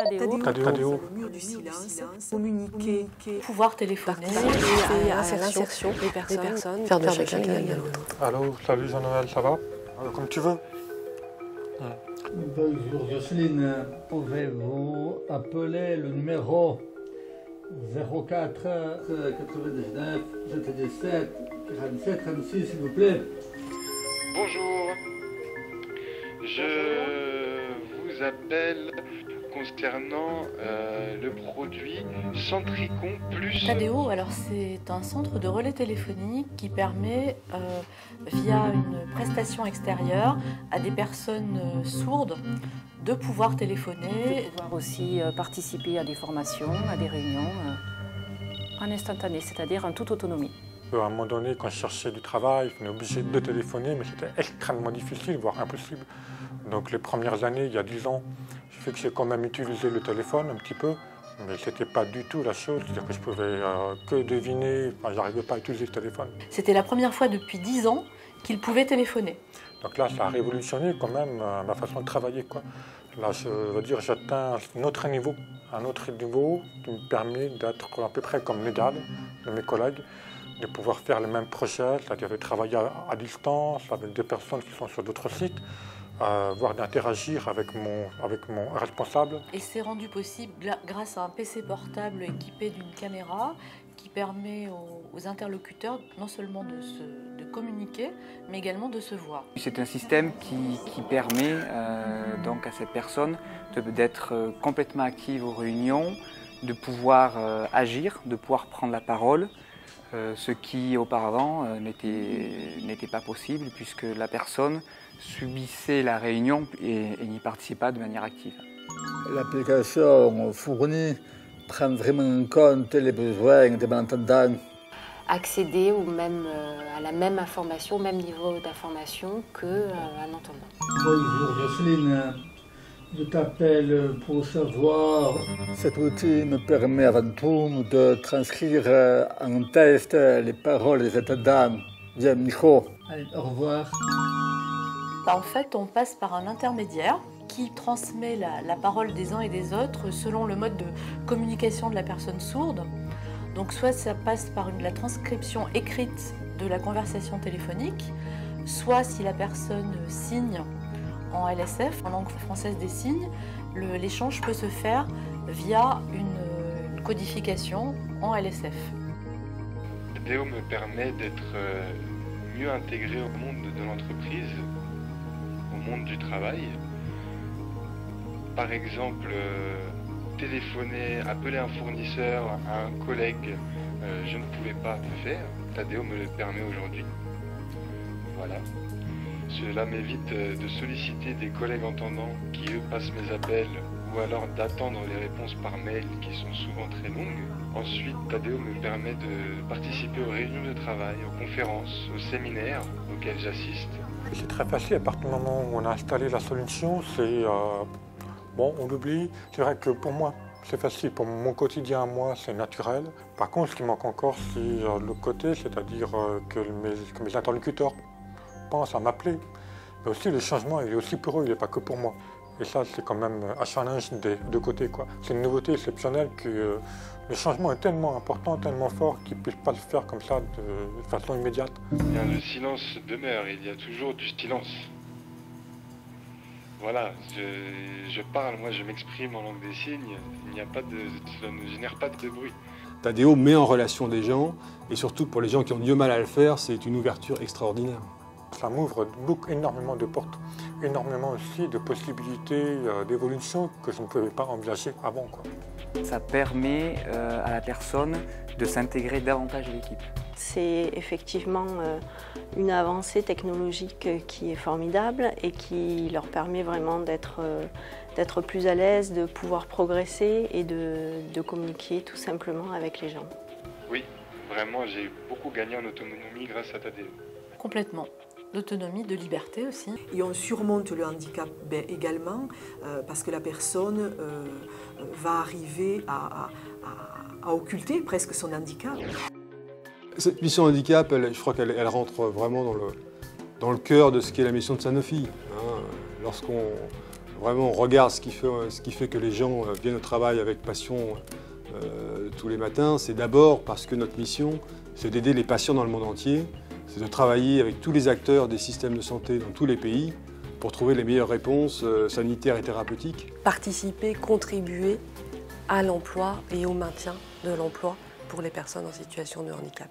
Tadeo. Le mur du silence, communiquer, pouvoir téléphoner, à l'insertion des personnes, faire de chacun l'égal. Allô, salut Jean-Noël, ça va? Comme tu veux. Bonjour Jocelyne, pouvez-vous appeler le numéro 04 99 77 47 36 s'il vous plaît? Bonjour, je vous appelle concernant le produit Centricon Plus. Tadeo, alors c'est un centre de relais téléphonique qui permet, via une prestation extérieure, à des personnes sourdes de pouvoir téléphoner. De pouvoir aussi participer à des formations, à des réunions en instantané, c'est-à-dire en toute autonomie. À un moment donné, quand je cherchais du travail, on est obligé de téléphoner, mais c'était extrêmement difficile, voire impossible. Donc les premières années, il y a 10 ans, j'ai fait que j'ai quand même utilisé le téléphone un petit peu, mais ce n'était pas du tout la chose, c'est-à-dire que je pouvais que deviner, enfin, j'arrivais pas à utiliser le téléphone. C'était la première fois depuis 10 ans qu'il pouvait téléphoner. Donc là, ça a révolutionné quand même ma façon de travailler, quoi. Là, je veux dire, j'atteins un autre niveau qui me permet d'être à peu près comme l'égal de mes collègues, de pouvoir faire les mêmes projets, c'est-à-dire de travailler à distance avec des personnes qui sont sur d'autres sites, voire d'interagir avec mon responsable. Et c'est rendu possible grâce à un PC portable équipé d'une caméra qui permet aux interlocuteurs non seulement de communiquer, mais également de se voir. C'est un système qui permet donc à cette personne d'être complètement active aux réunions, de pouvoir agir, de pouvoir prendre la parole, ce qui auparavant n'était pas possible puisque la personne subissait la réunion et n'y participait pas de manière active. L'application fournie prend vraiment en compte les besoins des malentendants. Accéder à la même information, au même niveau d'information qu'un entendant. Bonjour Jocelyne, je t'appelle pour savoir. Cet outil me permet avant tout de transcrire en texte les paroles des entendants via micro. Allez, au revoir. En fait, on passe par un intermédiaire qui transmet la parole des uns et des autres selon le mode de communication de la personne sourde. Donc soit ça passe par la transcription écrite de la conversation téléphonique, soit si la personne signe en LSF, en langue française des signes, l'échange peut se faire via une codification en LSF. Tadeo me permet d'être mieux intégré au monde de l'entreprise, au monde du travail. Par exemple, téléphoner, appeler un fournisseur, un collègue, je ne pouvais pas le faire. Tadeo me le permet aujourd'hui. Voilà. Cela m'évite de solliciter des collègues entendants qui eux passent mes appels ou alors d'attendre les réponses par mail qui sont souvent très longues. Ensuite, Tadeo me permet de participer aux réunions de travail, aux conférences, aux séminaires auxquels j'assiste. C'est très facile à partir du moment où on a installé la solution, c'est bon, on l'oublie. C'est vrai que pour moi, c'est facile. Pour mon quotidien à moi, c'est naturel. Par contre, ce qui manque encore, c'est le côté, c'est-à-dire que mes interlocuteurs pensent à m'appeler. Mais aussi, le changement, il est aussi pour eux, il n'est pas que pour moi. Et ça, c'est quand même un challenge des deux côtés, quoi. C'est une nouveauté exceptionnelle que le changement est tellement important, tellement fort qu'ils ne puissent pas le faire comme ça de façon immédiate. Bien, le silence demeure, il y a toujours du silence. Voilà, je parle, moi je m'exprime en langue des signes, ça ne génère pas de bruit. Tadeo met en relation des gens, et surtout pour les gens qui ont du mal à le faire, c'est une ouverture extraordinaire. Ça m'ouvre énormément de portes, énormément aussi de possibilités d'évolution que je ne pouvais pas envisager avant, quoi. Ça permet à la personne de s'intégrer davantage à l'équipe. C'est effectivement une avancée technologique qui est formidable et qui leur permet vraiment d'être plus à l'aise, de pouvoir progresser et de communiquer tout simplement avec les gens. Oui, vraiment, j'ai beaucoup gagné en autonomie grâce à Tadeo. Complètement. D'autonomie, de liberté aussi. Et on surmonte le handicap également parce que la personne va arriver à occulter presque son handicap. Cette mission handicap, je crois qu'elle rentre vraiment dans le cœur de ce qu'est la mission de Sanofi. Lorsqu'on vraiment on regarde ce qui fait que les gens viennent au travail avec passion tous les matins, c'est d'abord parce que notre mission, c'est d'aider les patients dans le monde entier, c'est de travailler avec tous les acteurs des systèmes de santé dans tous les pays pour trouver les meilleures réponses sanitaires et thérapeutiques. Participer, contribuer à l'emploi et au maintien de l'emploi pour les personnes en situation de handicap.